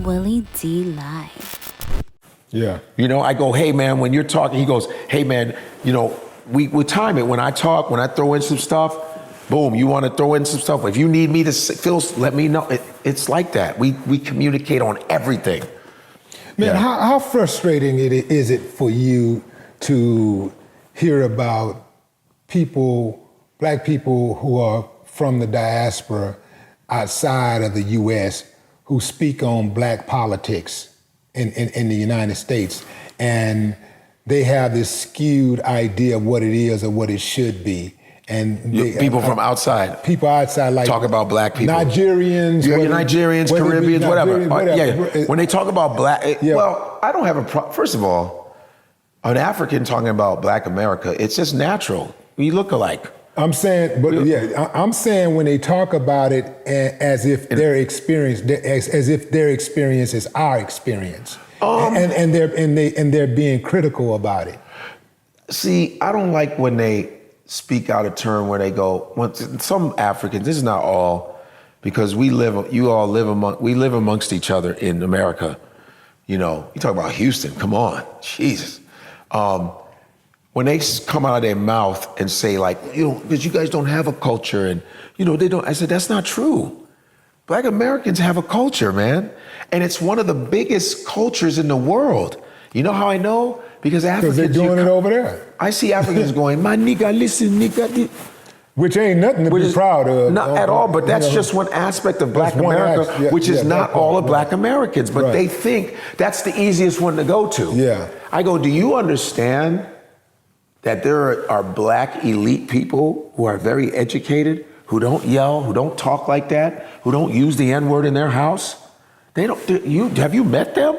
Willie D Live. Yeah. You know, I go, hey man, when you're talking, he goes, hey man, you know, we time it. When I talk, when I throw in some stuff, boom, you want to throw in some stuff. If you need me to fill, let me know. It's like that. We communicate on everything. Man, how frustrating is it for you to hear about people, black people who are from the diaspora outside of the U.S. who speak on black politics in the United States, and they have this skewed idea of what it is or what it should be. And people from outside. People outside, like talk about black people. Nigerians. Nigerians, Caribbeans, whatever. Whatever. When they talk about black, well, I don't have a problem. First of all, an African talking about black America, it's just natural. We look alike. I'm saying, I'm saying when they talk about it as if their experience, as if their experience is our experience, and they're being critical about it. See, I don't like when they speak out of turn where they go. Some Africans, this is not all, because we live amongst each other in America. You know, you talk about Houston. Come on, Jesus. When they come out of their mouth and say like, you know, because you guys don't have a culture and, you know, they don't, I said, that's not true. Black Americans have a culture, man. And it's one of the biggest cultures in the world. You know how I know? Because Africans. Because they're doing it over there. I see Africans going, my nigga, listen, nigga. Which ain't nothing to be proud of. Not at all, but that's just one aspect of Black America, which is not all of Black Americans. But they think that's the easiest one to go to. Yeah. I go, do you understand that there are black elite people who are very educated, who don't yell, who don't talk like that, who don't use the N-word in their house? Have you met them?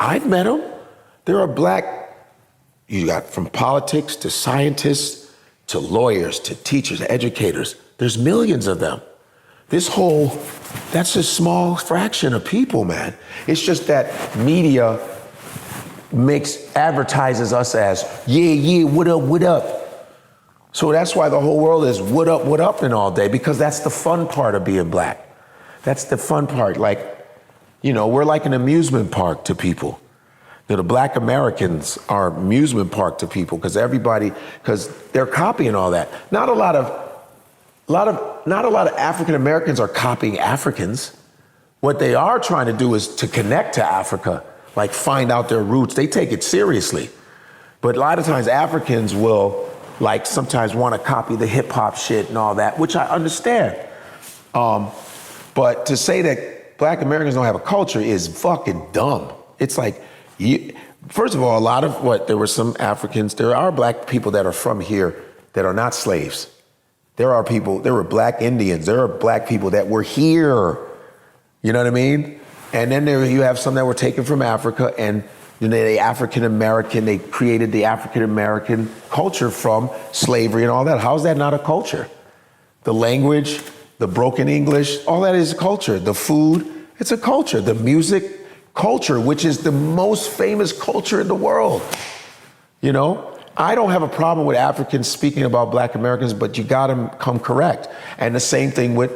I've met them. There are black, you got from politics to scientists to lawyers to teachers to educators. There's millions of them. That's a small fraction of people, man. It's just that media advertises us as, what up. So that's why the whole world is what up and all day, because that's the fun part of being black. That's the fun part. Like, you know, we're like an amusement park to people. The Black Americans are amusement park to people because they're copying all that. Not a lot of African Americans are copying Africans. What they are trying to do is to connect to Africa. Like find out their roots. They take it seriously. But a lot of times Africans will like sometimes want to copy the hip hop shit and all that, which I understand. But to say that Black Americans don't have a culture is fucking dumb. It's like, first of all, there were some Africans, there are black people that are from here that are not slaves. There were black Indians, there are black people that were here. You know what I mean? And then you have some that were taken from Africa, and they created the African-American culture from slavery and all that. How is that not a culture? The language, the broken English, all that is a culture. The food, it's a culture. The music, culture, which is the most famous culture in the world. You know, I don't have a problem with Africans speaking about Black Americans, but you gotta come correct. And the same thing with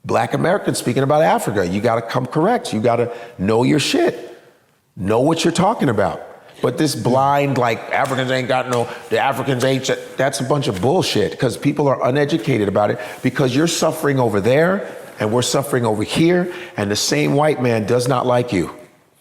Black Americans speaking about Africa. You gotta come correct. You gotta know your shit. Know what you're talking about. But this blind, like, Africans ain't got the Africans ain't, that's a bunch of bullshit, because people are uneducated about it, because you're suffering over there and we're suffering over here, and the same white man does not like you.